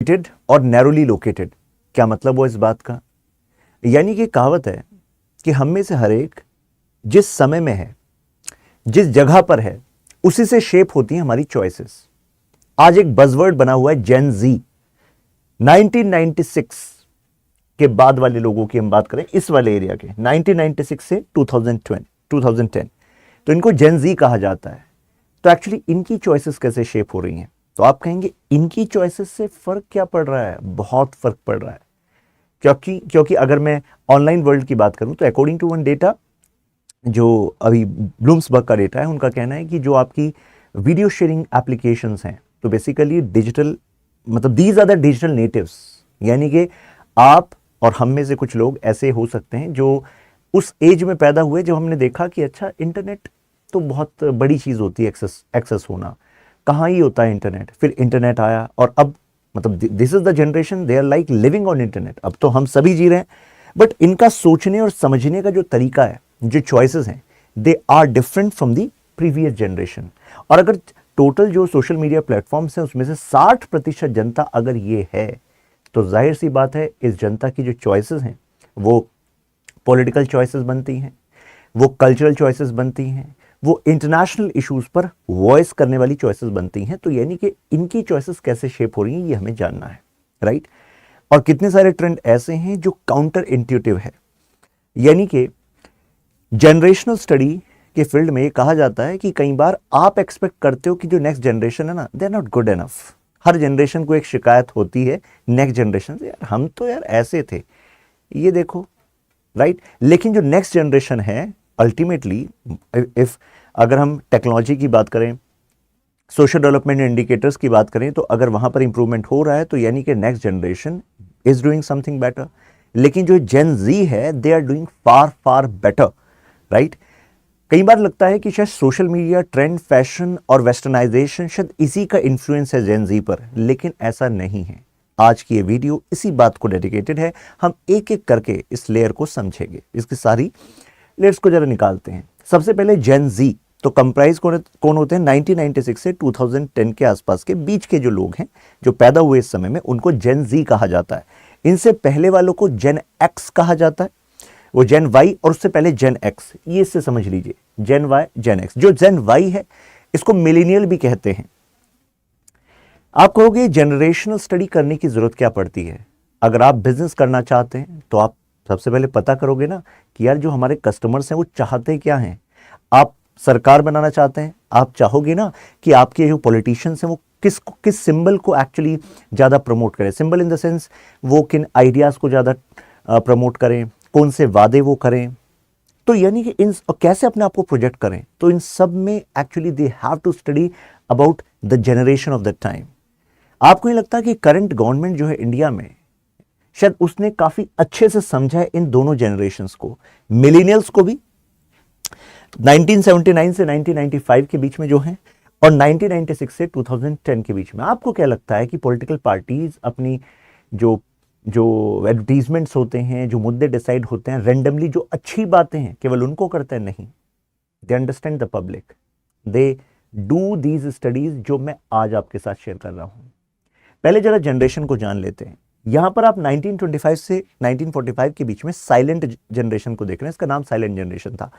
Located और narrowly located. क्या मतलब हो इस बात का? यानी कि कहावत है कि हम में से हर एक जिस समय में है, जिस जगह पर है, उसी से शेप होती हैं हमारी चॉइसेस। आज एक बजवर्ड बना हुआ है जेन जी। 1996 के बाद वाले लोगों की हम बात करें, इस वाले एरिया के 1996 से 2010, तो इनको जेन जी कहा जाता है। तो एक्चुअली इनकी चॉइसेस कैसे शेप हो रही हैं? तो आप कहेंगे इनकी चॉइसेस से फर्क क्या पड़ रहा है? बहुत फर्क पड़ रहा है। क्योंकि अगर मैं ऑनलाइन वर्ल्ड की बात करूं तो अकॉर्डिंग टू वन डेटा, जो अभी ब्लूम्सबर्ग का डेटा है, उनका कहना है कि जो आपकी वीडियो शेयरिंग एप्लीकेशंस हैं, तो बेसिकली डिजिटल, मतलब these are the digital natives. यानी कि आप और हम में से कुछ लोग ऐसे हो सकते हैं जो उस एज में पैदा हुए जब हमने देखा कि अच्छा, इंटरनेट तो बहुत बड़ी चीज़ होती है, एक्सेस होना। कहाँ ही होता है इंटरनेट? फिर इंटरनेट आया और अब मतलब this is the generation, they are like living on internet. अब तो हम सभी जी रहे हैं, बट इनका सोचने और समझने का जो तरीका है, जो चॉइसेस हैं, they are different from the previous generation. और अगर टोटल जो सोशल मीडिया प्लेटफॉर्म्स हैं उसमें से 60% जनता अगर ये है, तो जाहिर सी बात है इस जनता की जो चॉइसेस हैं वो पॉलिटिकल चॉइसेस बनती हैं, वो कल्चरल चॉइसेस बनती हैं, वो इंटरनेशनल इश्यूज पर वॉइस करने वाली चॉइसेस बनती हैं। तो यानी कि इनकी चॉइसेस कैसे शेप हो रही हैं ये हमें जानना है, राइट। और कितने सारे ट्रेंड ऐसे हैं जो काउंटर इंट्यूटिव है। यानी कि जनरेशनल स्टडी के फील्ड में ये कहा जाता है कि कई बार आप एक्सपेक्ट करते हो कि जो नेक्स्ट जनरेशन है ना, they are not good enough. हर जनरेशन को एक शिकायत होती है नेक्स्ट जनरेशन से, यार हम तो यार ऐसे थे, ये देखो, राइट। लेकिन जो नेक्स्ट जनरेशन है अल्टीमेटली, इफ अगर हम टेक्नोलॉजी की बात करें, सोशल डेवलपमेंट इंडिकेटर्स की बात करें, तो अगर वहां पर इंप्रूवमेंट हो रहा है तो यानी कि next generation is doing something better. लेकिन जो जेन जी है, they are doing far far better, right. कई बार लगता है कि शायद सोशल मीडिया, ट्रेंड, फैशन और वेस्टर्नाइजेशन शायद इसी का इन्फ्लुएंस है जेन जी पर, लेकिन ऐसा नहीं है। आज की ये वीडियो इसी बात को डेडिकेटेड है। हम एक एक करके इस लेयर को समझेंगे, इसकी सारी लेयर्स को जरा निकालते हैं। सबसे पहले जेन जी, तो कंप्राइज कौन होते हैं? 1996 से 2010 के आसपास के बीच के जो लोग हैं, जो पैदा हुए इस समय में, उनको जेन जी कहा जाता है। इनसे पहले वालों को जेन एक्स कहा जाता है, वो जेन वाई, और उससे पहले जेन एक्स। ये इससे समझ लीजिए, जेन वाई, जेन एक्स। जो जेन वाई है इसको मिलेनियल भी कहते हैं। आप कहोगे जनरेशनल स्टडी करने की जरूरत क्या पड़ती है? अगर आप बिजनेस करना चाहते हैं तो आप सबसे पहले पता करोगे ना कि यार जो हमारे कस्टमर्स हैं वो चाहते क्या हैं। आप सरकार बनाना चाहते हैं, आप चाहोगे ना कि आपके जो पॉलिटिशियंस हैं वो किस सिंबल को एक्चुअली ज़्यादा प्रमोट करें। सिंबल इन द सेंस वो किन आइडियाज़ को ज़्यादा प्रमोट करें, कौन से वादे वो करें। तो यानी कि इन कैसे अपने आप को प्रोजेक्ट करें, तो इन सब में actually they have to study about the generation of the time. आपको नहीं लगता कि करंट गवर्नमेंट जो है इंडिया में, शायद उसने काफी अच्छे से समझा है इन दोनों जनरेशंस को, मिलेनियल्स को भी 1979 से 1995 के बीच में जो है, और 1996 से 2010 के बीच में। आपको क्या लगता है कि पॉलिटिकल पार्टीज अपनी जो जो एडवर्टीजमेंट्स होते हैं, जो मुद्दे डिसाइड होते हैं, रेंडमली जो अच्छी बातें हैं केवल उनको करते हैं? नहीं, they understand the public, they do these studies जो मैं आज आपके साथ शेयर कर रहा हूं। पहले जरा जनरेशन को जान लेते हैं। यहां पर आप 1925 से 1945 के बीच में साइलेंट जनरेशन को देख रहे हैं। इसका नाम साइलेंट जनरेशन था।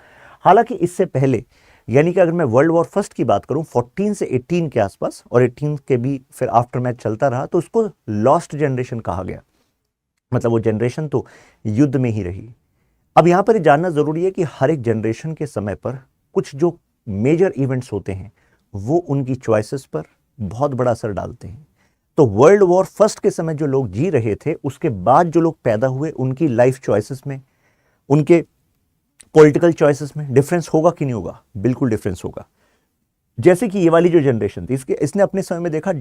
हालांकि इससे पहले, यानी कि अगर मैं वर्ल्ड वॉर फर्स्ट की बात करूं 14 से 18 के आसपास, और 18 के भी फिर आफ्टर मैच चलता रहा, तो उसको लॉस्ट जनरेशन कहा गया। मतलब वो जनरेशन तो युद्ध में ही रही। अब यहां पर जानना जरूरी है कि हर एक जनरेशन के समय पर कुछ जो मेजर इवेंट्स होते हैं वो उनकी चॉइसेस पर बहुत बड़ा असर डालते हैं। तो वर्ल्ड वॉर फर्स्ट के समय जो लोग जी रहे थे, उसके बाद जो लोग पैदा हुए, उनकी लाइफ चॉइसेस में, उनके पॉलिटिकल चॉइसेस में डिफरेंस होगा कि नहीं होगा? बिल्कुल डिफरेंस होगा। जैसे कि ये वाली जो जनरेशन थी, इसने अपने समय में देखा,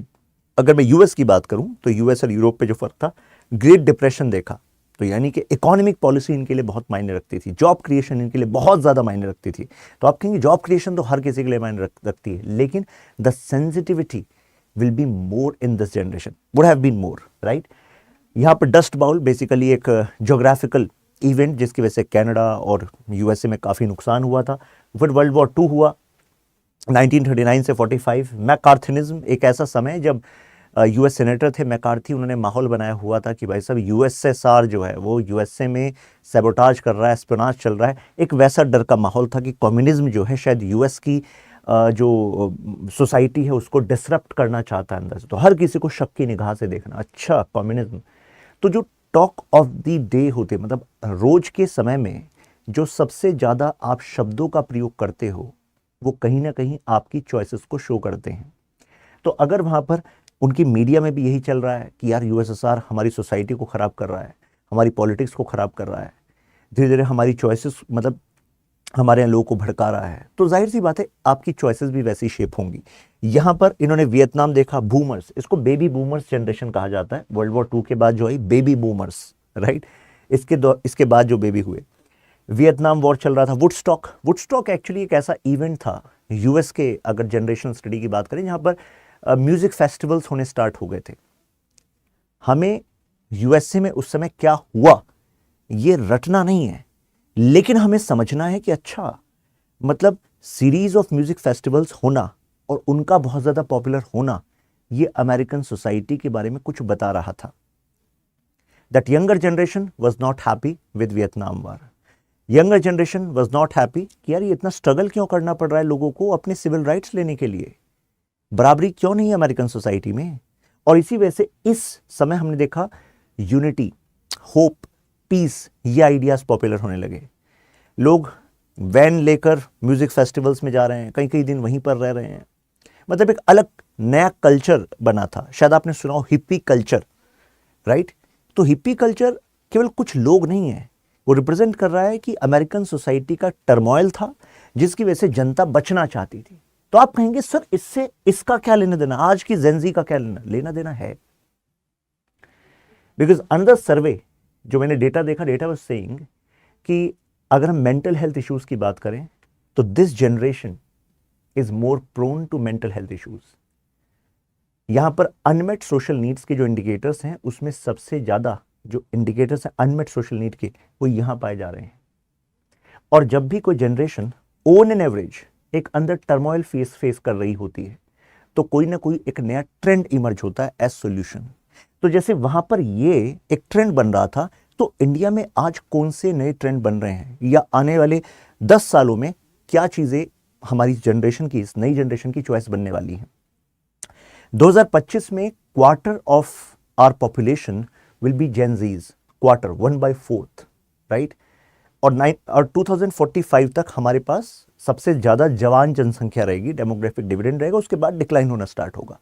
अगर मैं यूएस की बात करूं तो यूएस और यूरोप पे जो फर्क था, ग्रेट डिप्रेशन देखा। तो यानी कि इकोनॉमिक पॉलिसी इनके लिए बहुत मायने रखती थी, जॉब क्रिएशन इनके लिए बहुत ज्यादा मायने रखती थी। तो आप कहेंगे जॉब क्रिएशन तो हर किसी के लिए मायने रखती है, लेकिन the sensitivity will be more in this generation, would have been more, right? यहाँ पर डस्ट बाउल बेसिकली एक ज्योग्राफिकल इवेंट जिसकी वजह से कनाडा और यूएसए में काफ़ी नुकसान हुआ था। फिर वर्ल्ड वॉर 2 हुआ 1939 से 45। मैकार्थनिज्म, एक ऐसा समय जब यूएस सेनेटर थे मैकार्थी, उन्होंने माहौल बनाया हुआ था कि भाई साहब यूएसएसआर जो है वो यूएसए में सैबोटाज कर रहा है, स्पिनाच चल रहा है। एक वैसा डर का माहौल था कि कम्युनिज्म जो है शायद यूएस की जो सोसाइटी है उसको डिसरप्ट करना चाहता है अंदर से। तो हर किसी को शक की निगाह से देखना, अच्छा कम्युनिज्म। तो जो टॉक ऑफ द डे होते, मतलब रोज के समय में जो सबसे ज़्यादा आप शब्दों का प्रयोग करते हो वो कहीं ना कहीं आपकी चॉइसेस को शो करते हैं। तो अगर वहाँ पर उनकी मीडिया में भी यही चल रहा है कि यार यूएसएसआर हमारी सोसाइटी को ख़राब कर रहा है, हमारी पॉलिटिक्स को ख़राब कर रहा है, धीरे धीरे हमारी चॉइसेस, मतलब हमारे यहाँ लोगों को भड़का रहा है, तो जाहिर सी बात है आपकी चॉइसेस भी वैसी शेप होंगी। यहाँ पर इन्होंने वियतनाम देखा, बूमर्स, इसको बेबी बूमर्स जनरेशन कहा जाता है। वर्ल्ड वॉर 2 के बाद जो आई बेबी बूमर्स, राइट, इसके बाद जो बेबी हुए। वियतनाम वॉर चल रहा था, वुडस्टॉक एक्चुअली एक ऐसा इवेंट था यूएस के, अगर जनरेशन स्टडी की बात करें, जहाँ पर म्यूजिक फेस्टिवल्स होने स्टार्ट हो गए थे। हमें यूएसए में उस समय क्या हुआ ये रटना नहीं है, लेकिन हमें समझना है कि अच्छा, मतलब सीरीज ऑफ म्यूजिक फेस्टिवल्स होना और उनका बहुत ज़्यादा पॉपुलर होना ये अमेरिकन सोसाइटी के बारे में कुछ बता रहा था। That younger generation was not happy with Vietnam war. Younger generation was not happy कि यार ये इतना स्ट्रगल क्यों करना पड़ रहा है लोगों को अपने सिविल राइट्स लेने के लिए, बराबरी क्यों नहीं है अमेरिकन सोसाइटी में। और इसी वजह से इस समय हमने देखा यूनिटी, होप, पीस, ये आइडियाज पॉपुलर होने लगे। लोग वैन लेकर म्यूजिक फेस्टिवल्स में जा रहे हैं, कई कई दिन वहीं पर रह रहे हैं। मतलब एक अलग नया कल्चर बना था। शायद आपने सुना हो हिप्पी कल्चर, राइट। तो हिप्पी कल्चर केवल कुछ लोग नहीं है, वो रिप्रेजेंट कर रहा है कि अमेरिकन सोसाइटी का टर्मोइल था जिसकी वजह से जनता बचना चाहती थी। तो आप कहेंगे सर इससे इसका क्या लेना देना, आज की जेनजी का क्या लेना देना है। बिकॉज अनदर सर्वे जो मैंने डेटा देखा, डेटा वाज सेइंग कि अगर हम मेंटल हेल्थ इश्यूज की बात करें तो this generation is more prone to mental health issues. यहां पर अनमेट सोशल नीड्स के जो इंडिकेटर्स हैं उसमें सबसे ज्यादा जो इंडिकेटर्स हैं अनमेट सोशल नीड के, वो यहां पाए जा रहे हैं। और जब भी कोई जनरेशन ऑन एन एवरेज एक अंदर टर्मोइल फेस कर रही होती है तो कोई ना कोई एक नया ट्रेंड इमर्ज होता है एज सॉल्यूशन। तो जैसे वहां पर ये एक ट्रेंड बन रहा था, तो इंडिया में आज कौन से नए ट्रेंड बन रहे हैं या आने वाले 10 सालों में क्या चीजें हमारी जनरेशन की, इस नई जनरेशन की चॉइस बनने वाली है। 2025 में quarter of our population will be Gen Zs, quarter 1/4, right. और 2045 तक हमारे पास सबसे ज्यादा जवान जनसंख्या रहेगी, डेमोग्राफिक डिविडेंड रहेगा, उसके बाद डिक्लाइन होना स्टार्ट होगा।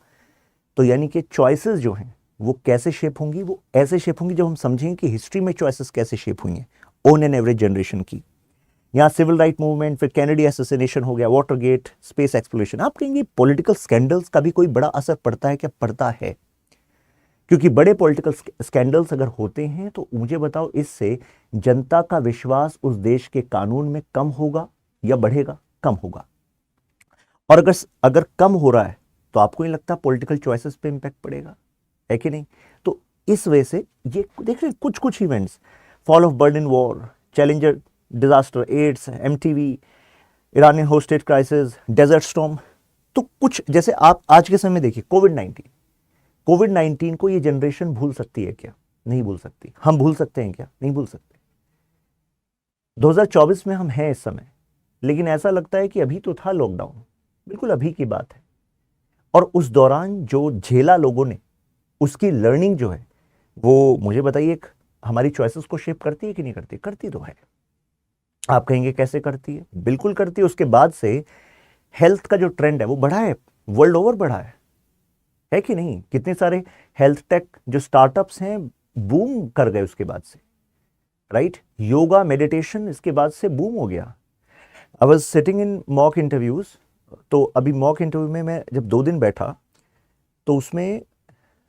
तो यानी कि चॉइसेस जो हैं वो कैसे शेप होंगी, वो ऐसे शेप होंगी जब हम समझेंगे कि हिस्ट्री में चॉइसेस कैसे शेप हुई हैं ऑन एन एवरेज जनरेशन की। यहाँ सिविल राइट मूवमेंट, फिर कैनेडी एसोसिनेशन हो गया, वाटर गेट, स्पेस एक्सप्लोरेशन। आप कहेंगे पॉलिटिकल स्कैंडल्स का भी कोई बड़ा असर पड़ता है क्या? पड़ता है, क्योंकि बड़े पॉलिटिकल स्कैंडल्स अगर होते हैं तो मुझे बताओ इससे जनता का विश्वास उस देश के कानून में कम होगा या बढ़ेगा? कम होगा। और अगर कम हो रहा है तो आपको नहीं लगता पॉलिटिकल चॉइसेस पे इंपैक्ट पड़ेगा, है कि नहीं? तो इस वजह से ये देख रहे हैं कुछ events, fall of Berlin war, Challenger disaster, AIDS, MTV, Iranian hostage crisis, Desert Storm. तो कुछ जैसे आप आज के समय में देखिए कोविड-19 को ये जनरेशन भूल सकती है क्या? नहीं भूल सकती। हम भूल सकते हैं क्या? नहीं भूल सकते। 2024 में हम हैं इस समय, लेकिन ऐसा लगता है कि अभी तो था लॉकडाउन, बिल्कुल अभी की बात है। और उस दौरान जो झेला लोगों ने, उसकी लर्निंग जो है वो मुझे बताइए हमारी चॉइसेस को शेप करती है कि नहीं करती? करती तो है। आप कहेंगे कैसे करती है? बिल्कुल करती है। उसके बाद से हेल्थ का जो ट्रेंड है वो बढ़ा है, वर्ल्ड ओवर बढ़ा है कि नहीं? कितने सारे हेल्थ टेक जो स्टार्टअप्स हैं बूम कर गए उसके बाद से, राइट। योगा, मेडिटेशन इसके बाद से बूम हो गया। I was sitting in mock interviews, तो अभी मॉक इंटरव्यू में मैं जब 2 दिन बैठा तो उसमें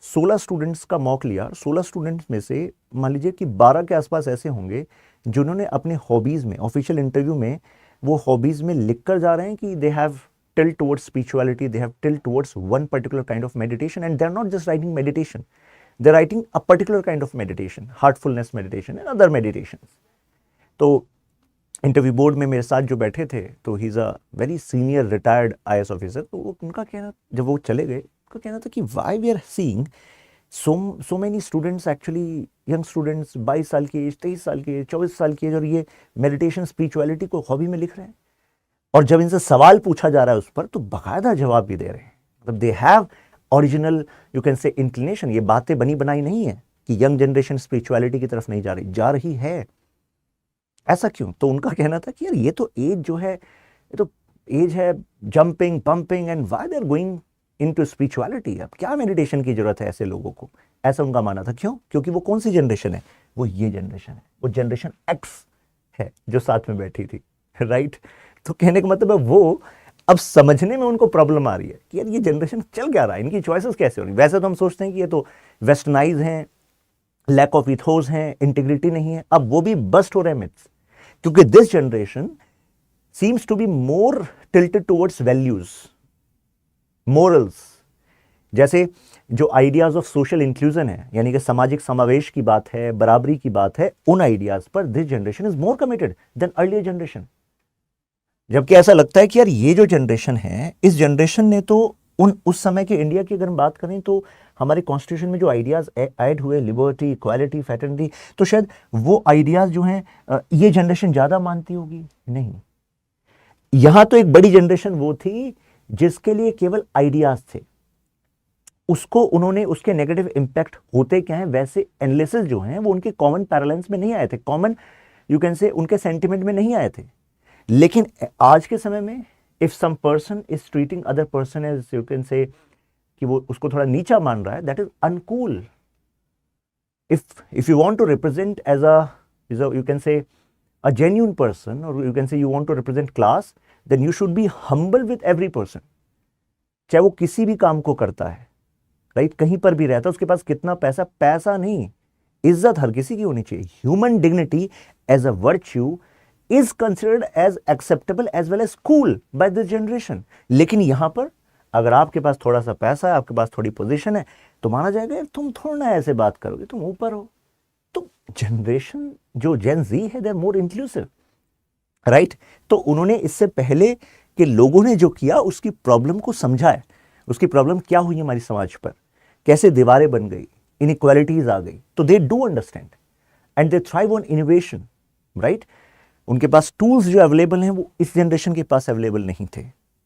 16 स्टूडेंट्स का मॉक लिया। 16 स्टूडेंट्स में से मान लीजिए कि 12 के आसपास ऐसे होंगे जिन्होंने अपने हॉबीज में, ऑफिशियल इंटरव्यू में वो हॉबीज में लिख कर जा रहे हैं कि they have tilt towards spirituality, they have tilt towards one particular kind of meditation, and they're not just writing meditation, they're writing a particular kind of meditation, heartfulness meditation and other meditations. तो interview board में मेरे साथ जो बैठे थे, तो he is a very senior retired IAS officer, तो वो उनका कहना, जब वो चले गए को कहना था कि why we are seeing so many students, actually young students 22 साल की एज, 23 साल की एज, 24 साल की एज, और ये मेडिटेशन स्पिरिचुअलिटी को हॉबी में लिख रहे हैं। और जब इनसे सवाल पूछा जा रहा है उस पर, तो बाकायदा जवाब भी दे रहे हैं। मतलब they have original, you can से, इंक्लिनेशन। ये बातें बनी बनाई नहीं है कि यंग जनरेशन स्पिरिचुअलिटी की तरफ नहीं जा रही, जा रही है। ऐसा क्यों? तो उनका कहना था कि यार ये तो एज जो है, ये तो एज है jumping pumping, and why they are going into spirituality. अब क्या मेडिटेशन की जरूरत है ऐसे लोगों को? ऐसा उनका मानना था। क्यों? क्योंकि वो कौन सी जनरेशन है? वो ये जनरेशन है, वो जनरेशन एक्स है जो साथ में बैठी थी, राइट? तो कहने का मतलब है वो अब समझने में उनको प्रॉब्लम आ रही है कि यार ये जनरेशन चल क्या रहा है, इनकी चॉइसेस कैसे हो रही। वैसे तो हम सोचते हैं कि ये तो वेस्टर्नाइज हैं, लैक ऑफ इथोस हैं, इंटीग्रिटी नहीं है। अब वो भी बस्ट हो रहे हैं मिथ्स, क्योंकि this generation seems to be more tilted towards values, morals। जैसे जो आइडियाज ऑफ सोशल इंक्लूजन है, यानी कि सामाजिक समावेश की बात है, बराबरी की बात है, उन आइडियाज पर this generation is more committed than earlier generation. जबकि ऐसा लगता है कि यार ये जो जनरेशन है, इस जनरेशन ने तो उस समय के इंडिया की अगर हम बात करें तो हमारे कॉन्स्टिट्यूशन में जो आइडियाज ऐड हुए, लिबर्टी, इक्वालिटी, फ्रेटर्निटी, तो शायद वो आइडियाज जो हैं ये जनरेशन ज्यादा मानती होगी। नहीं, यहां तो एक बड़ी जनरेशन वो थी जिसके लिए केवल आइडियाज थे, उसको उन्होंने, उसके नेगेटिव इंपैक्ट होते क्या है वैसे एनालिसिस जो हैं वो उनके कॉमन पैरेलल्स में नहीं आए थे, कॉमन यू कैन से उनके सेंटिमेंट में नहीं आए थे। लेकिन आज के समय में if some person is treating other person as, you can say, कि वो उसको थोड़ा नीचा मान रहा है, that is uncool. if you want to represent as a you can say a genuine person, or you can say you want to represent class, then you should be humble with every person, चाहे वो किसी भी काम को करता है, right? कहीं पर भी रहता है, उसके पास कितना पैसा, पैसा नहीं, इज्जत हर किसी की होनी चाहिए। Human dignity as a virtue is considered as acceptable as well as cool by this generation. लेकिन यहां पर अगर आपके पास थोड़ा सा पैसा है, आपके पास थोड़ी पोजीशन है, तो माना जाएगा तुम थोड़ा ना ऐसे बात करोगे, तुम ऊपर हो। तो जनरेशन जो जेन जी है, they are more inclusive, right? तो उन्होंने इससे पहले के लोगों ने जो किया, उसकी प्रॉब्लम को समझा है। उसकी प्रॉब्लम क्या हुई हमारी समाज पर, कैसे दीवारें बन गई, इनइक्वालिटीज आ गई, तो they do understand and they thrive on innovation, right? उनके पास टूल्स जो अवेलेबल हैं वो इस जनरेशन के पास अवेलेबल नहीं थे,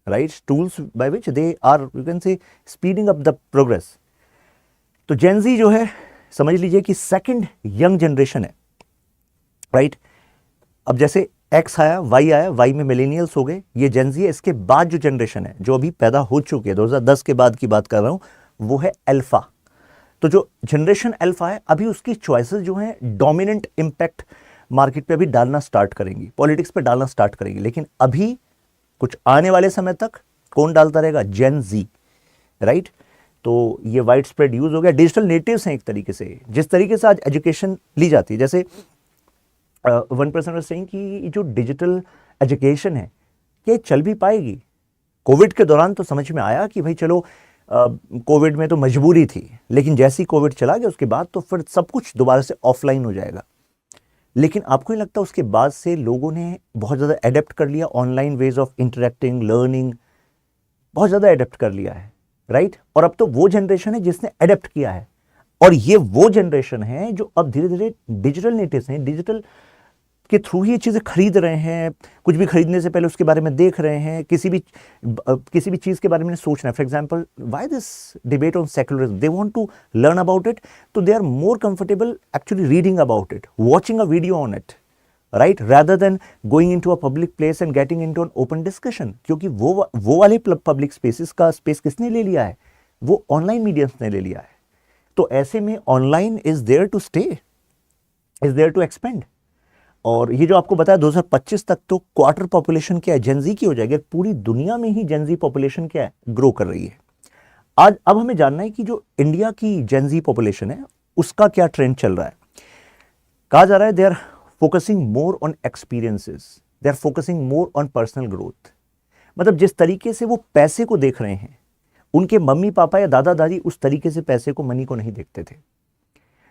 right? Tools by which they are, you can say, speeding up the progress. तो जेन जी जो है, समझ लीजिए कि सेकंड यंग जनरेशन है, राइट? अब जैसे एक्स आया, वाई आया, वाई में मिलेनियल्स हो गए, ये जेन जी है। इसके बाद जो जनरेशन है जो अभी पैदा हो चुकी है, 2010 के बाद की बात कर रहा हूं, वो है अल्फा। तो जो जनरेशन अल्फा है, अभी उसकी चॉइसेस जो हैं डोमिनेंट इंपैक्ट मार्केट पे अभी डालना स्टार्ट करेंगी, पॉलिटिक्स पे डालना स्टार्ट करेंगी। लेकिन अभी कुछ आने वाले समय तक कौन डालता रहेगा? जेन जी, राइट? तो ये वाइड स्प्रेड यूज हो गया। डिजिटल नेटिव्स हैं एक तरीके से। जिस तरीके से आज एजुकेशन ली जाती है, जैसे 1% वाज सेइंग कि जो डिजिटल एजुकेशन है, ये चल भी पाएगी? कोविड के दौरान तो समझ में आया कि भाई चलो, कोविड में तो मजबूरी थी, लेकिन जैसे ही कोविड चला गया उसके बाद तो फिर सब कुछ दोबारा से ऑफलाइन हो जाएगा। लेकिन आपको नहीं लगता उसके बाद से लोगों ने बहुत ज़्यादा एडेप्ट कर लिया, online ways of interacting, learning बहुत ज़्यादा एडेप्ट कर लिया है, राइट? और अब तो वो जनरेशन है जिसने एडेप्ट किया है, और ये वो जनरेशन है जो अब धीरे धीरे डिजिटल नेटिव्स हैं, डिजिटल के थ्रू ही ये चीज़ें खरीद रहे हैं। कुछ भी खरीदने से पहले उसके बारे में देख रहे हैं, किसी भी चीज़ के बारे में सोचना है। For example, why this debate on secularism, they want to learn about it, तो they are more comfortable actually reading about it, watching a video on it, right, rather than going into a public place and getting into an open discussion। क्योंकि वो वाले public spaces का space किसने ले लिया है? वो ऑनलाइन मीडियम्स ने ले लिया है। तो ऐसे में online is there to stay, is there to expand. और ये जो आपको बताया 2025 तक तो क्वार्टर पॉपुलेशन क्या है, जेनजी की हो जाएगी। पूरी दुनिया में ही जेनजी पॉपुलेशन क्या है, ग्रो कर रही है। आज अब हमें जानना है कि जो इंडिया की जेनजी पॉपुलेशन है उसका क्या ट्रेंड चल रहा है। कहा जा रहा है they are focusing more on experiences, they are focusing more on personal growth. मतलब जिस तरीके से वो पैसे को देख रहे हैं, उनके मम्मी पापा या दादा दादी उस तरीके से पैसे को, मनी को नहीं देखते थे।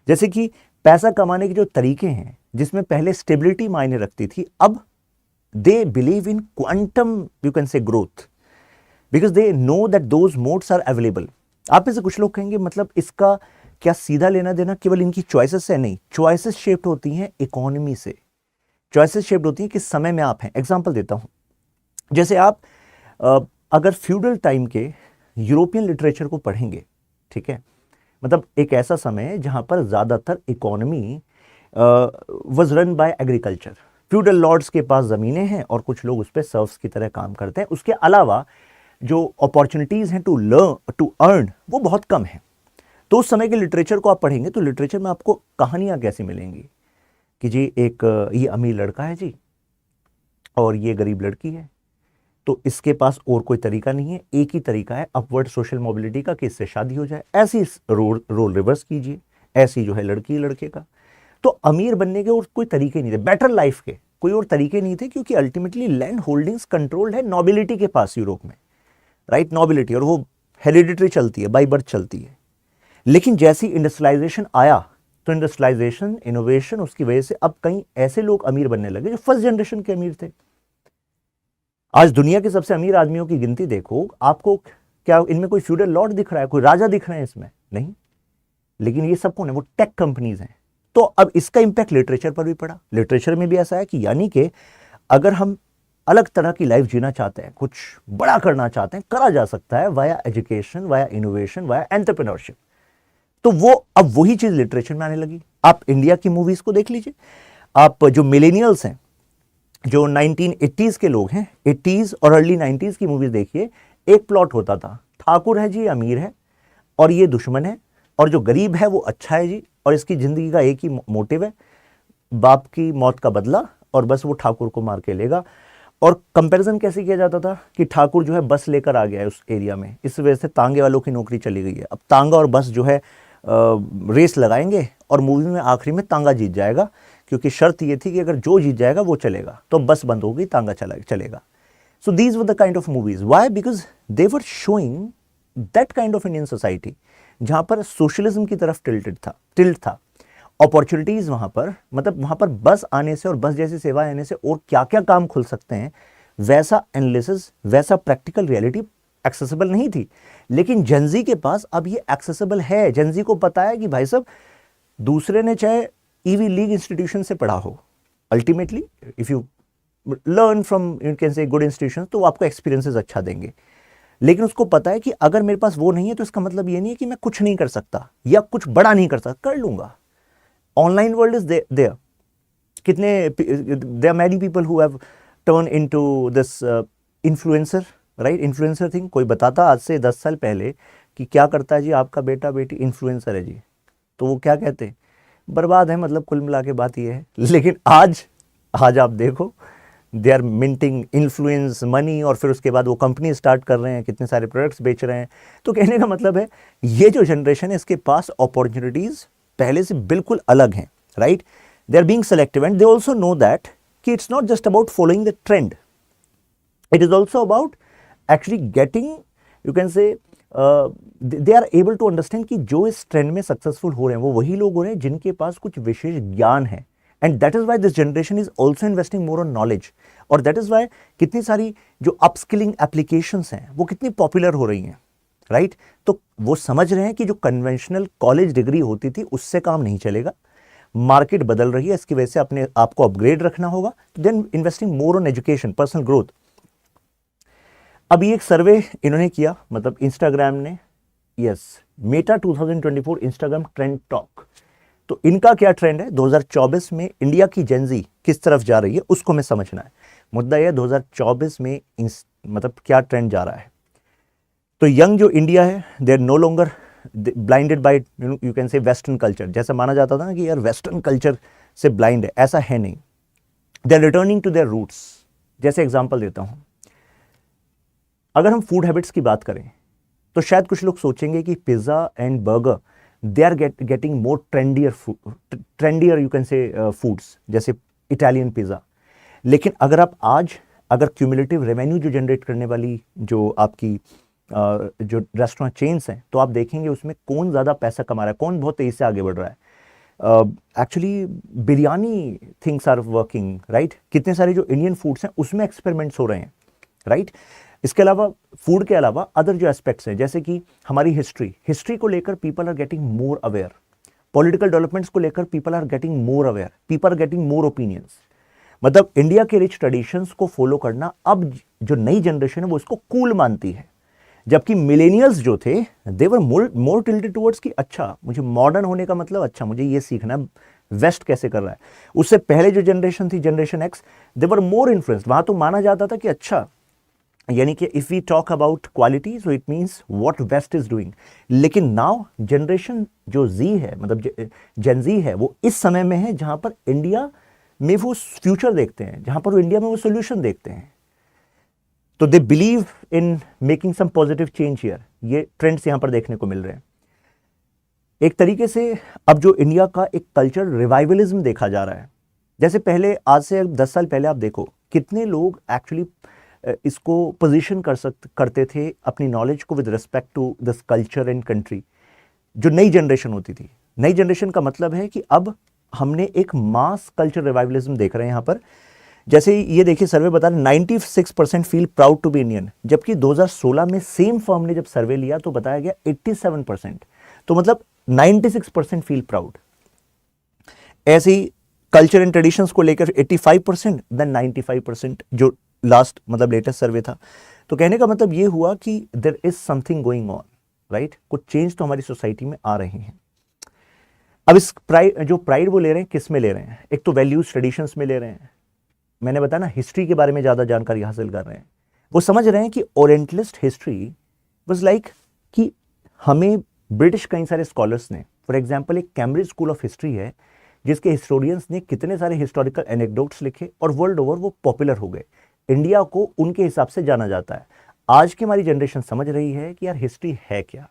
जैसे कि पैसा कमाने के जो तरीके हैं, जिसमें पहले स्टेबिलिटी मायने रखती थी, अब they believe in quantum, you can say, growth, because they know that those modes are available. आप में से कुछ लोग कहेंगे मतलब इसका क्या सीधा लेना देना केवल इनकी चॉइसेस से? नहीं, चॉइसेस शेप्ड होती हैं इकोनॉमी से, चॉइसेस शेप्ड होती हैं किस समय में आप हैं। एग्जांपल देता हूं, जैसे आप अगर फ्यूडल टाइम के यूरोपियन लिटरेचर को पढ़ेंगे, ठीक है, मतलब एक ऐसा समय है जहां पर ज़्यादातर economy was run by agriculture. Feudal lords के पास ज़मीनें हैं और कुछ लोग उस पर सर्व्स की तरह काम करते हैं। उसके अलावा जो अपॉर्चुनिटीज़ हैं टू अर्न वो बहुत कम है। तो उस समय के लिटरेचर को आप पढ़ेंगे तो लिटरेचर में आपको कहानियाँ कैसी मिलेंगी कि जी एक ये अमीर लड़का है जी और ये गरीब लड़की है, तो इसके पास और कोई तरीका नहीं है, एक ही तरीका है अपवर्ड सोशल मोबिलिटी का कि इससे शादी हो जाए। ऐसी रोल रिवर्स कीजिए, ऐसी जो है लड़की लड़के का। तो अमीर बनने के और कोई तरीके नहीं थे, बेटर लाइफ के कोई और तरीके नहीं थे, क्योंकि अल्टीमेटली लैंड होल्डिंग्स कंट्रोल्ड है नोबिलिटी के पास यूरोप में, राइट, नोबिलिटी, और वो हेरिडिटरी चलती है, बाई बर्थ चलती है। लेकिन जैसी इंडस्ट्रियलाइजेशन आया तो इंडस्ट्रियलाइजेशन, इनोवेशन, उसकी वजह से अब कई ऐसे लोग अमीर बनने लगे जो फर्स्ट जनरेशन के अमीर थे। आज दुनिया के सबसे अमीर आदमियों की गिनती देखो, आपको क्या इनमें कोई फ्यूडल लॉर्ड दिख रहा है, कोई राजा दिख रहे हैं इसमें? नहीं। लेकिन ये सब कौन है? वो टेक कंपनीज हैं। तो अब इसका इंपैक्ट लिटरेचर पर भी पड़ा। लिटरेचर में भी ऐसा है कि यानी कि अगर हम अलग तरह की लाइफ जीना चाहते हैं, कुछ बड़ा करना चाहते हैं, करा जा सकता है via education, via innovation, via entrepreneurship. तो वो अब वही चीज लिटरेचर में आने लगी। आप इंडिया की मूवीज को देख लीजिए, आप जो मिलेनियल्स हैं, जो 1980s के लोग हैं, 80s और अर्ली 90s की मूवीज देखिए, एक प्लॉट होता था, ठाकुर है जी, अमीर है और ये दुश्मन है, और जो गरीब है वो अच्छा है जी, और इसकी जिंदगी का एक ही मोटिव है, बाप की मौत का बदला, और बस वो ठाकुर को मार के लेगा। और कंपैरिजन कैसे किया जाता था कि ठाकुर जो है बस लेकर आ गया है उस एरिया में, इस वजह से तांगे वालों की नौकरी चली गई है। अब तांगा और बस जो है रेस लगाएंगे और मूवी में आखिरी में तांगा जीत जाएगा, क्योंकि शर्त ये थी कि अगर जो जीत जाएगा वो चलेगा, तो बस बंद होगी, तांगा चलेगा। So these were the kind of movies. Why? Because they were showing that kind of Indian society जहां पर सोशलिज्म की तरफ टिल्ट था। अपॉर्चुनिटीज वहां पर, मतलब वहां पर बस आने से और बस जैसी सेवाएं आने से और क्या क्या काम खुल सकते हैं, वैसा एनालिसिस, वैसा प्रैक्टिकल रियलिटी एक्सेसिबल नहीं थी। लेकिन जेनजी के पास अब ये एक्सेसिबल है। जेनजी को पता है कि भाई साहब, दूसरे ने चाहे ईवी लीग इंस्टीट्यूशन से पढ़ा हो, ultimately if you learn from, you can से, गुड इंस्टीट्यूशन, तो वो आपको एक्सपीरियंसेस अच्छा देंगे। लेकिन उसको पता है कि अगर मेरे पास वो नहीं है तो इसका मतलब ये नहीं है कि मैं कुछ नहीं कर सकता या कुछ बड़ा नहीं कर सकता, कर लूंगा। Online world is there. कितने, there are many people who have turn into this influencer, right, influencer thing. कोई बताता आज से 10 साल पहले कि क्या करता है जी आपका बेटा बेटी, इन्फ्लुएंसर है जी, तो वो क्या कहते हैं? बर्बाद है, मतलब कुल मिला के बात ये है। लेकिन आज आप देखो, they are minting influence money, और फिर उसके बाद वो कंपनी स्टार्ट कर रहे हैं, कितने सारे प्रोडक्ट्स बेच रहे हैं। तो कहने का मतलब है ये जो जनरेशन है इसके पास अपॉर्चुनिटीज पहले से बिल्कुल अलग हैं, right. They are being selective and they also know that कि it's not just about following the trend, it is also about actually getting, you can say, they are able to understand कि जो इस trend में successful हो रहे हैं वो वही लोग हो रहे हैं जिनके पास कुछ विशेष ज्ञान है। And that is why this generation is also investing more on knowledge, और दैट इज वाई कितनी सारी जो अपस्किलिंग एप्लीकेशंस हैं वो कितनी पॉपुलर हो रही हैं, राइट। तो वो समझ रहे हैं कि जो कन्वेंशनल कॉलेज डिग्री होती थी उससे काम नहीं चलेगा, मार्केट बदल रही है, इसकी वजह से अपने आप को अपग्रेड रखना होगा, then investing more on education, personal growth. अभी एक सर्वे इन्होंने किया, मतलब इंस्टाग्राम ने, yes, Meta 2024 Instagram trend talk. तो इनका क्या ट्रेंड है 2024 में, इंडिया की जेनजी किस तरफ जा रही है उसको हमें समझना है। मुद्दा यह 2024 में मतलब क्या ट्रेंड जा रहा है। तो यंग जो इंडिया है, they are no longer blinded by, you can say, western culture. जैसे माना जाता था ना कि यार वेस्टर्न कल्चर से ब्लाइंड है, ऐसा है नहीं। They are returning to their roots. जैसे एग्जांपल देता हूं, अगर हम फूड हैबिट्स की बात करें तो शायद कुछ लोग सोचेंगे कि pizza and burger, they are getting more trendier you can say foods, जैसे इटालियन पिज्जा। लेकिन अगर आप आज, अगर क्यूमुलेटिव रेवेन्यू जो जनरेट करने वाली जो आपकी जो रेस्टोरेंट चेन्स हैं, तो आप देखेंगे उसमें कौन ज़्यादा पैसा कमा रहा है, कौन बहुत तेज़ी से आगे बढ़ रहा है। Actually biryani things are working, right. कितने सारे जो इंडियन फूड्स हैं उसमें एक्सपेरिमेंट्स हो रहे हैं, राइट। इसके अलावा फूड के अलावा अदर जो एस्पेक्ट्स हैं, जैसे कि हमारी हिस्ट्री को लेकर people are getting more aware, political developments को लेकर people are getting more aware, people are getting more opinions. मतलब इंडिया के रिच ट्रेडिशंस को फॉलो करना अब जो नई जनरेशन है वो इसको कूल मानती है, जबकि मिलेनियल्स जो थे दे वर मोर टिल्टेड टुवर्ड्स कि अच्छा मुझे मॉडर्न होने का मतलब अच्छा मुझे ये सीखना है वेस्ट कैसे कर रहा है। उससे पहले जो जनरेशन थी, generation X, they were more influenced. वहां तो माना जाता था कि अच्छा, यानी कि if we talk about quality so it means what west is doing. लेकिन नाउ जनरेशन जो जी है, मतलब जेन जी है, वो इस समय में है जहां पर इंडिया में वो फ्यूचर देखते हैं, जहां पर वो इंडिया में वो सोल्यूशन देखते हैं। तो they believe in making some positive change here. ये ट्रेंड्स यहां पर देखने को मिल रहे हैं। एक तरीके से अब जो इंडिया का एक कल्चर रिवाइवलिज्म देखा जा रहा है, जैसे पहले आज से 10 साल पहले आप देखो कितने लोग एक्चुअली इसको पोजीशन करते थे अपनी नॉलेज को with respect to this culture and country. जो नई जनरेशन होती थी, नई जनरेशन का मतलब है कि अब हमने एक मास कल्चर रिवाइवलिज्म देख रहे हैं यहाँ पर। जैसे ये देखिए सर्वे बता रहे 96% feel proud to be Indian, जबकि 2016 में सेम फर्म ने जब सर्वे लिया तो बताया गया 87%। तो मतलब 96% फील प्राउड। ऐसे ही कल्चर एंड ट्रेडिशंस को लेकर 85%, देन 95% जो लास्ट मतलब लेटेस्ट सर्वे था। तो कहने का मतलब ये हुआ कि there is something going on, right. कुछ चेंज तो हमारी सोसाइटी में आ रहे हैं। अब इस प्राइड वो ले रहे हैं, किस में ले रहे हैं? एक तो वैल्यूज ट्रेडिशंस में ले रहे हैं, मैंने बताया ना, हिस्ट्री के बारे में ज्यादा जानकारी हासिल कर रहे हैं। वो समझ रहे हैं कि ओरिएंटलिस्ट हिस्ट्री वाज लाइक कि हमें ब्रिटिश कई सारे स्कॉलर्स ने, फॉर एग्जाम्पल एक कैम्ब्रिज स्कूल ऑफ हिस्ट्री है जिसके हिस्टोरियंस ने कितने सारे हिस्टोरिकल एनेक्डोट्स लिखे और वर्ल्ड ओवर वो पॉपुलर हो गए। इंडिया को उनके हिसाब से जाना जाता है। आज की हमारी जनरेशन समझ रही है कि यार हिस्ट्री है क्या।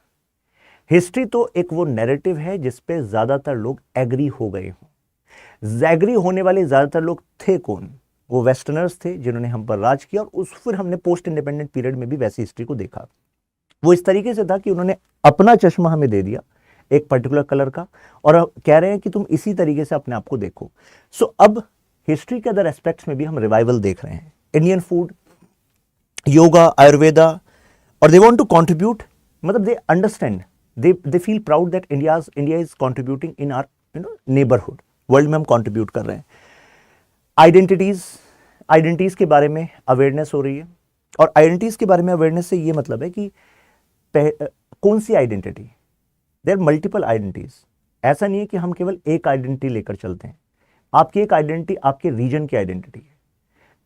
हिस्ट्री तो एक वो नैरेटिव है जिसपे ज्यादातर लोग एग्री हो गए हों। एग्री होने वाले ज्यादातर लोग थे कौन? वो वेस्टर्नर्स थे जिन्होंने हम पर राज किया, और फिर हमने पोस्ट इंडिपेंडेंट पीरियड में भी वैसी हिस्ट्री को देखा। वो इस तरीके से था कि उन्होंने अपना चश्मा हमें दे दिया एक पर्टिकुलर कलर का, और कह रहे हैं कि तुम इसी तरीके से अपने आप को देखो। सो अब हिस्ट्री के अदर एस्पेक्ट्स में भी हम रिवाइवल देख रहे हैं। इंडियन फूड, योगा, आयुर्वेदा, और दे वांट टू कंट्रीब्यूट, मतलब they understand, they feel proud that India is contributing in our neighbourhood, world में हम कंट्रीब्यूट कर रहे हैं। आइडेंटिटीज के बारे में अवेयरनेस हो रही है, और आइडेंटिटीज के बारे में अवेयरनेस से ये मतलब है कि कौन सी आइडेंटिटी, देयर मल्टीपल आइडेंटिटीज। ऐसा नहीं है कि हम केवल एक आइडेंटिटी लेकर चलते हैं। आपकी एक आइडेंटिटी आपके रीजन की आइडेंटिटी है,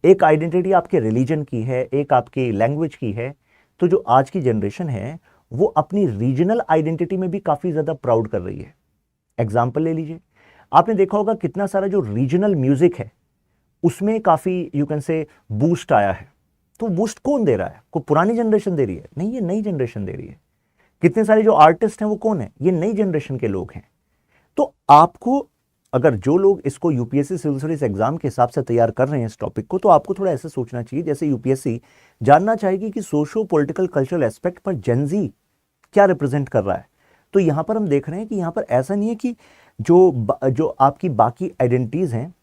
एक आइडेंटिटी आपके रिलीजन की है, एक आपकी लैंग्वेज की है। तो जो आज की जनरेशन है वो अपनी रीजनल आइडेंटिटी में भी काफी ज्यादा प्राउड कर रही है। एग्जाम्पल ले लीजिए, आपने देखा होगा कितना सारा जो रीजनल म्यूजिक है उसमें काफी यू कैन से बूस्ट आया है। तो बूस्ट कौन दे रहा है? कोई पुरानी जनरेशन दे रही है? नहीं, ये नई जनरेशन दे रही है। कितने सारे जो आर्टिस्ट हैं वो कौन है? ये नई जनरेशन के लोग हैं। तो आपको, अगर जो लोग इसको यूपीएससी सिविल सर्विस एग्जाम के हिसाब से तैयार कर रहे हैं इस टॉपिक को, तो आपको थोड़ा ऐसे सोचना चाहिए जैसे यूपीएससी जानना चाहेगी कि सोशो पॉलिटिकल कल्चरल एस्पेक्ट पर जेनजी क्या रिप्रेजेंट कर रहा है। तो यहां पर हम देख रहे हैं कि यहां पर ऐसा नहीं है कि जो आपकी बाकी आइडेंटिटीज हैं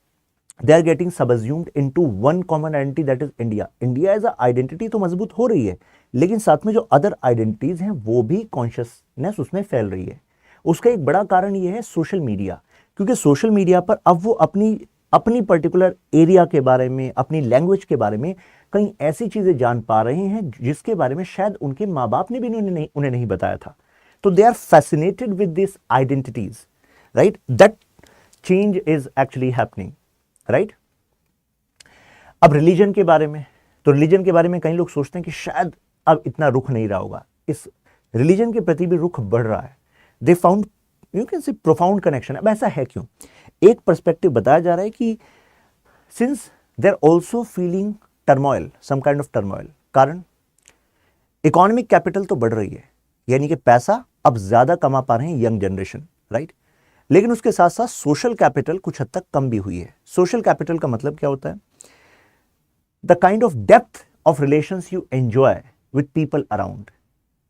they are getting subsumed into one common identity, that is India. India as a identity तो मजबूत हो रही है, लेकिन साथ में जो अदर आइडेंटिटीज हैं वो भी कॉन्शियसनेस उसमें फैल रही है। उसका एक बड़ा कारण ये है सोशल मीडिया, क्योंकि सोशल मीडिया पर अब वो अपनी पर्टिकुलर एरिया के बारे में, अपनी लैंग्वेज के बारे में कई ऐसी चीजें जान पा रहे हैं जिसके बारे में शायद उनके माँ बाप ने भी उन्हें नहीं बताया था। तो they are fascinated with this identities, right. That change is actually happening, right. अब रिलीजन के बारे में, तो रिलीजन के बारे में कई लोग सोचते हैं कि शायद अब इतना रुख नहीं रहा होगा। इस रिलीजन के प्रति भी रुख बढ़ रहा है। दे फाउंड यू कैन से प्रोफाउंड कनेक्शन। अब ऐसा है क्यों? एक पर्सपेक्टिव बताया जा रहा है कि since they are also feeling turmoil, some kind of turmoil. कारण इकोनॉमिक कैपिटल तो बढ़ रही है, यानी कि पैसा अब ज्यादा कमा पा रहे हैं यंग जनरेशन, राइट। लेकिन उसके साथ साथ सोशल कैपिटल कुछ हद तक कम भी हुई है। सोशल कैपिटल का मतलब क्या होता है? The kind of depth of relations you enjoy with people around.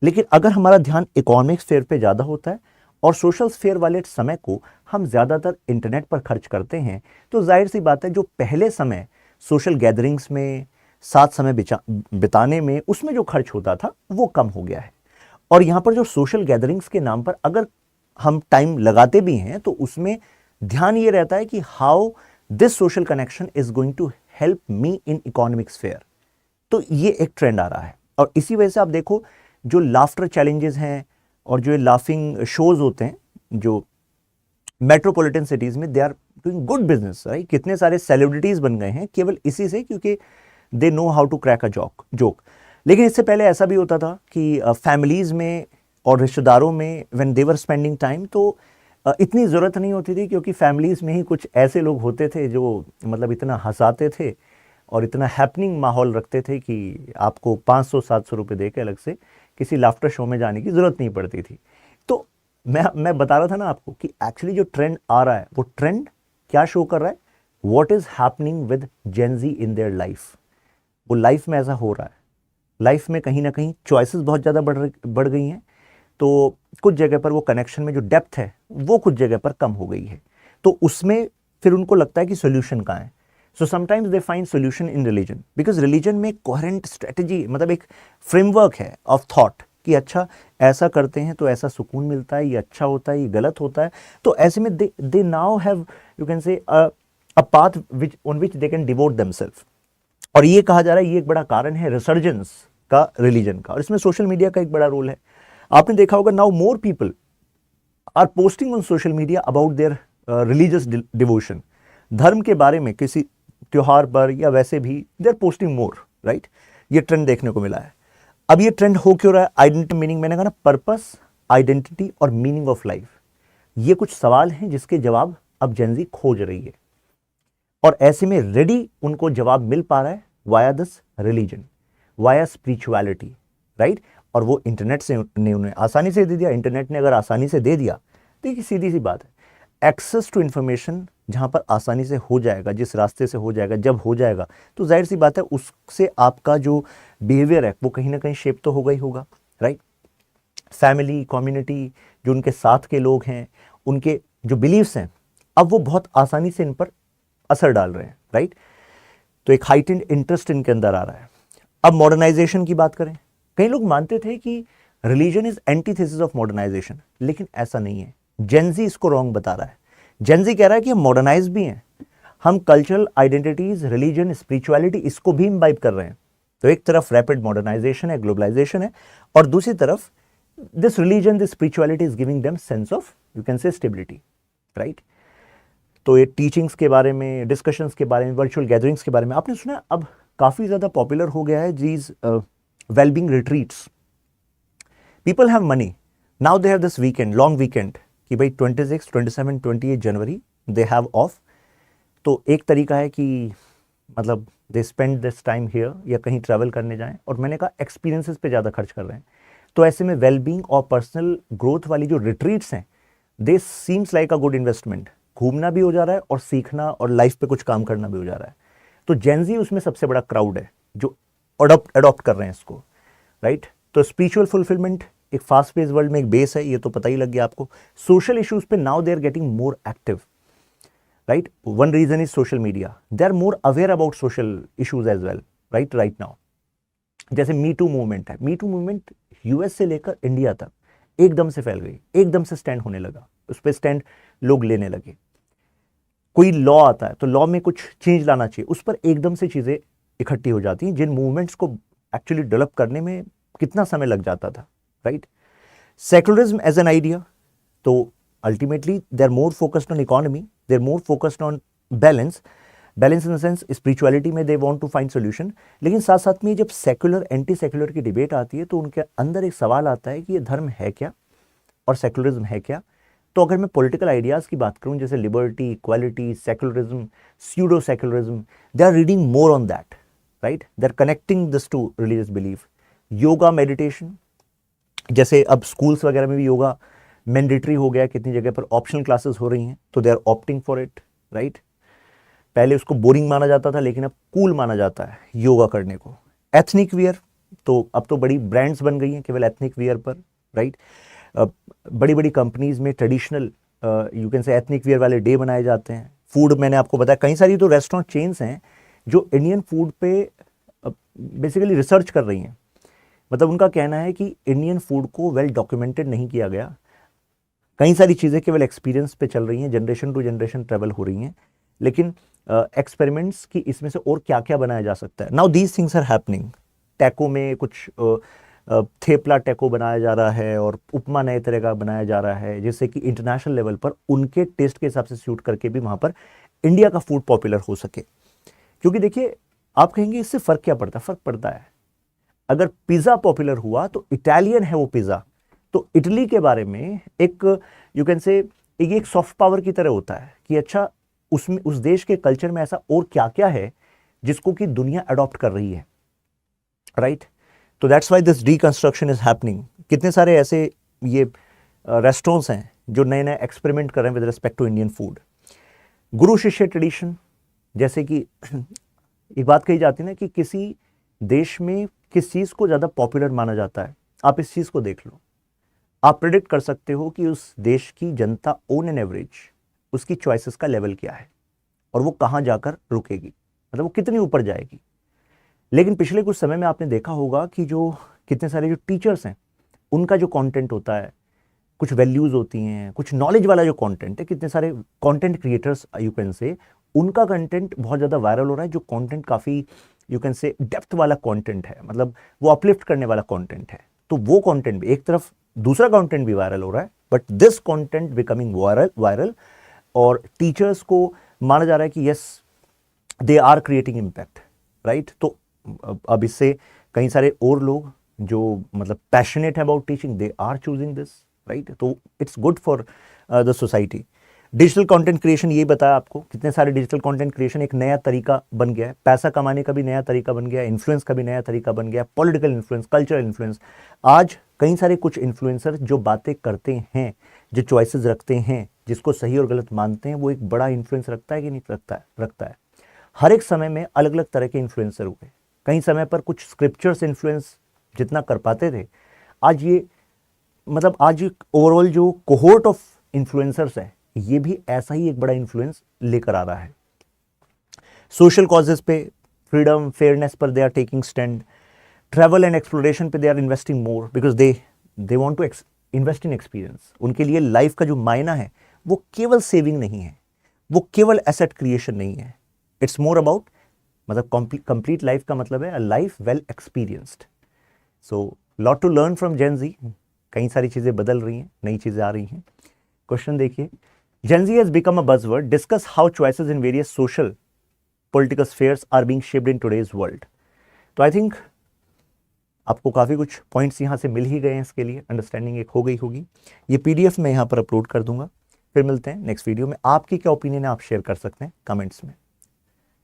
लेकिन अगर हमारा ध्यान इकोनॉमिक स्फीयर पे ज्यादा होता है और सोशल स्फीयर वाले समय को हम ज्यादातर इंटरनेट पर खर्च करते हैं, तो जाहिर सी बात है जो पहले समय सोशल गैदरिंग्स में, साथ समय बिताने में उसमें जो खर्च होता था वो कम हो गया है। और यहाँ पर जो सोशल गैदरिंग्स के नाम पर अगर हम टाइम लगाते भी हैं तो उसमें ध्यान ये रहता है कि how this social connection is going to help me in economic sphere. तो ये एक ट्रेंड आ रहा है। और इसी वजह से आप देखो जो लाफ्टर चैलेंजेस हैं और जो लाफिंग शोज होते हैं जो मेट्रोपॉलिटन सिटीज में, they are doing good business, right. कितने सारे सेलिब्रिटीज बन गए हैं केवल इसी से, क्योंकि they know how to crack a joke. लेकिन इससे पहले ऐसा भी होता था कि फैमिलीज में और रिश्तेदारों में when they were spending time, तो इतनी ज़रूरत नहीं होती थी, क्योंकि फैमिलीज़ में ही कुछ ऐसे लोग होते थे जो मतलब इतना हंसाते थे और इतना हैपनिंग माहौल रखते थे कि आपको 500-700 रुपये दे के अलग से किसी लाफ्टर शो में जाने की ज़रूरत नहीं पड़ती थी। तो मैं बता रहा था ना आपको कि एक्चुअली जो ट्रेंड आ रहा है वो ट्रेंड क्या शो कर रहा है, what is happening with Gen Z in their life. वो लाइफ में ऐसा हो रहा है, लाइफ में कहीं ना कहीं चॉइसेस बहुत ज़्यादा बढ़ गई हैं, तो कुछ जगह पर वो कनेक्शन में जो डेप्थ है वो कुछ जगह पर कम हो गई है। तो उसमें फिर उनको लगता है कि सोल्यूशन कहाँ है। So sometimes they find solution in religion, because religion में कोहेरेंट स्ट्रेटजी, मतलब एक फ्रेमवर्क है ऑफ थॉट कि अच्छा ऐसा करते हैं तो ऐसा सुकून मिलता है, ये अच्छा होता है, ये गलत होता है। तो ऐसे में they now have, you can say, a path which on which they can devote themselves. और ये कहा जा रहा है ये एक बड़ा कारण है रिसर्जेंस का रिलीजन का, और इसमें सोशल मीडिया का एक बड़ा रोल है। आपने देखा होगा now more people are posting on social media about their religious devotion. धर्म के बारे में किसी त्योहार पर या वैसे भी they are posting more, right. ये ट्रेंड देखने को मिला है। अब ये ट्रेंड हो क्यों रहा है? आइडेंटिटी, मीनिंग, मैंने कहा ना, पर्पस, आइडेंटिटी और मीनिंग ऑफ लाइफ, ये कुछ सवाल हैं जिसके जवाब अब जेन ज़ी खोज रही है, और ऐसे में रेडी उनको जवाब मिल पा रहा है via this religion, via spirituality, right. और वो इंटरनेट से ने उन्हें आसानी से दे दिया। इंटरनेट ने अगर आसानी से दे दिया, देखिए सीधी सी बात है, एक्सेस टू इन्फॉर्मेशन जहाँ पर आसानी से हो जाएगा, जिस रास्ते से हो जाएगा, जब हो जाएगा, तो जाहिर सी बात है उससे आपका जो बिहेवियर है वो कहीं ना कहीं शेप तो होगा ही होगा, राइट। फैमिली, कम्युनिटी, जो उनके साथ के लोग हैं, उनके जो बिलीव्स हैं, अब वो बहुत आसानी से इन पर असर डाल रहे हैं, राइट। तो एक हाइटेंड इंटरेस्ट इनके अंदर आ रहा है। अब मॉडर्नाइजेशन की बात करें, कई लोग मानते थे कि religion is antithesis of modernisation, लेकिन ऐसा नहीं है। जेन ज़ी इसको रॉन्ग बता रहा है। जेन ज़ी कह रहा है कि हम मॉडर्नाइज भी हैं, हम कल्चरल आइडेंटिटीज, रिलीजन, स्पिरिचुअलिटी, इसको भी इम्बाइब कर रहे हैं। तो एक तरफ रैपिड मॉडर्नाइजेशन है, ग्लोबलाइजेशन है, और दूसरी तरफ this religion, this spirituality is giving them sense of, you can से, स्टेबिलिटी, राइट। तो ये टीचिंग्स के बारे में, डिस्कशंस के बारे में, वर्चुअल गैदरिंग्स के बारे में आपने सुना, अब काफ़ी ज़्यादा पॉपुलर हो गया है these wellbeing retreats. People have money, now they have this weekend, long weekend, कि भाई 26, 27, 28 जनवरी दे हैव ऑफ। तो एक तरीका है कि मतलब they spend this time here, या कहीं ट्रैवल करने जाएं, और मैंने कहा एक्सपीरियंसेस पे ज़्यादा खर्च कर रहे हैं। तो ऐसे में वेलबींग और पर्सनल ग्रोथ वाली जो रिट्रीट्स हैं, they seems like a good investment. घूमना भी हो जा रहा है और सीखना और लाइफ पे कुछ काम करना भी हो जा रहा है। तो जेन ज़ी उसमें सबसे बड़ा क्राउड है जो अडॉप्ट कर रहे हैं इसको, राइट। तो स्पिरिचुअल फुलफिलमेंट एक फास्ट पेस वर्ल्ड में एक बेस है, ये तो पता ही लग गया आपको। सोशल इश्यूज पे now they are getting more active, right. One reason is social media, they are more aware about social issues as well, right now. जैसे मी टू मूवमेंट है, मी टू मूवमेंट यूएस से लेकर India तक एकदम से फैल गई, एकदम से स्टैंड होने लगा, उस पर स्टैंड लोग लेने लगे। कोई लॉ आता है तो लॉ में कुछ चेंज लाना चाहिए, उस पर एकदम से चीज़ें इकट्ठी हो जाती हैं, जिन मूवमेंट्स को एक्चुअली डेवलप करने में कितना समय लग जाता था, right. Secularism as an idea, तो ultimately they are more focused on economy, they are more focused on balance in the sense spirituality में they want to find solution. लेकिन साथ साथ में जब सेक्युलर एंटी सेक्युलर की डिबेट आती है तो उनके अंदर एक सवाल आता है कि ये धर्म है क्या और सेक्युलरिज्म है क्या। तो अगर मैं पॉलिटिकल आइडियाज़ की बात करूं, जैसे liberty, equality, secularism, pseudo secularism, they are reading more on that, right. They are connecting this to religious belief. Yoga, meditation, जैसे अब स्कूल्स वगैरह में भी योगा मैंडेटरी हो गया, कितनी जगह पर ऑप्शनल क्लासेस हो रही हैं, तो they are opting for it, right. पहले उसको बोरिंग माना जाता था, लेकिन अब कूल माना जाता है योगा करने को। एथनिक वियर, तो अब तो बड़ी ब्रांड्स बन गई हैं केवल एथनिक वियर पर, राइट। बड़ी बड़ी कंपनीज में ट्रेडिशनल, यू कैन से, एथनिक वियर वाले डे बनाए जाते हैं। फूड, मैंने आपको बताया कई सारी तो रेस्टोरेंट चेन्स हैं जो इंडियन फूड पे बेसिकली रिसर्च कर रही हैं। मतलब उनका कहना है कि इंडियन फूड को वेल डॉक्यूमेंटेड नहीं किया गया, कई सारी चीज़ें केवल एक्सपीरियंस पे चल रही हैं, जनरेशन टू जनरेशन ट्रेवल हो रही हैं, लेकिन एक्सपेरिमेंट्स की इसमें से और क्या क्या बनाया जा सकता है। Now these things are happening. Taco में कुछ थेपला टैको बनाया जा रहा है और उपमा नए तरह का बनाया जा रहा है, जिससे कि इंटरनेशनल लेवल पर उनके टेस्ट के हिसाब से सूट करके भी वहाँ पर इंडिया का फूड पॉपुलर हो सके। क्योंकि देखिए, आप कहेंगे इससे फ़र्क क्या पड़ता है? फ़र्क पड़ता है। अगर पिज़्ज़ा पॉपुलर हुआ तो इटालियन है वो पिज़्ज़ा, तो इटली के बारे में एक यू कैन से एक सॉफ्ट पावर की तरह होता है कि अच्छा, उसमें उस देश के कल्चर में ऐसा और क्या क्या है जिसको कि दुनिया अडॉप्ट कर रही है, राइट? तो that's why this reconstruction is happening. कितने सारे ऐसे ये रेस्टोरेंट्स हैं जो नए नए एक्सपेरिमेंट कर रहे हैं with respect to Indian food. Guru shishya tradition, जैसे कि एक बात कही जाती है ना कि किसी देश में किस चीज़ को ज़्यादा पॉपुलर माना जाता है, आप इस चीज़ को देख लो, आप प्रेडिक्ट कर सकते हो कि उस देश की जनता ऑन एन एवरेज उसकी चॉइसेस का लेवल क्या है और वो कहाँ जाकर रुकेगी, मतलब वो कितनी ऊपर जाएगी। लेकिन पिछले कुछ समय में आपने देखा होगा कि जो कितने सारे जो टीचर्स हैं उनका जो कंटेंट होता है, कुछ वैल्यूज़ होती हैं, कुछ नॉलेज वाला जो कंटेंट है, कितने सारे कंटेंट क्रिएटर्स यू कैन से, उनका कंटेंट बहुत ज़्यादा वायरल हो रहा है। जो कंटेंट काफ़ी यू कैन से डेप्थ वाला कंटेंट है, मतलब वो अपलिफ्ट करने वाला कंटेंट है, तो वो कंटेंट भी एक तरफ, दूसरा कंटेंट भी वायरल हो रहा है, but this content becoming viral और टीचर्स को माना जा रहा है कि yes they are creating impact, right? तो अब इससे कई सारे और लोग जो मतलब पैशनेट है about teaching, they are choosing this, right? तो it's good for the society. Digital content creation, ये बताया आपको, कितने सारे डिजिटल कंटेंट क्रिएशन एक नया तरीका बन गया है, पैसा कमाने का भी नया तरीका बन गया है, इन्फ्लुएंस का भी नया तरीका बन गया है, पॉलिटिकल इन्फ्लुएंस, कल्चरल इन्फ्लुएंस। आज कई सारे कुछ इन्फ्लुएंसर जो बातें करते हैं, जो चॉइसेस रखते हैं, जिसको सही और गलत मानते हैं, वो एक बड़ा इन्फ्लुएंस रखता है कि नहीं रखता है? रखता है। हर एक समय में अलग अलग तरह के इन्फ्लुएंसर हुए। कई समय पर कुछ स्क्रिप्चर्स इन्फ्लुएंस जितना कर पाते थे, आज ये मतलब आज ओवरऑल जो कोहोर्ट ऑफ इन्फ्लुएंसर्स है, ये भी ऐसा ही एक बड़ा इन्फ्लुएंस लेकर आ रहा है। सोशल कॉजेस पे, फ्रीडम, फेयरनेस पर they are taking stand. Travel and exploration पे they are investing more because they want to invest in experience. उनके लिए लाइफ का जो मायना है वो केवल सेविंग नहीं है, वो केवल एसेट क्रिएशन नहीं है, इट्स मोर अबाउट, मतलब कंप्लीट लाइफ का मतलब है a life well experienced. So lot to learn from Gen Z. कई सारी चीज़ें बदल रही हैं, नई चीज़ें आ रही हैं। क्वेश्चन देखिए, Gen Z has become a buzzword, discuss how choices in various social political spheres are being shaped in today's world. तो आई थिंक आपको काफ़ी कुछ पॉइंट्स यहाँ से मिल ही गए हैं, इसके लिए अंडरस्टैंडिंग एक हो गई होगी। ये PDF मैं यहाँ पर अपलोड कर दूंगा। फिर मिलते हैं नेक्स्ट वीडियो में। आपकी क्या ओपिनियन है आप शेयर कर सकते हैं कमेंट्स में।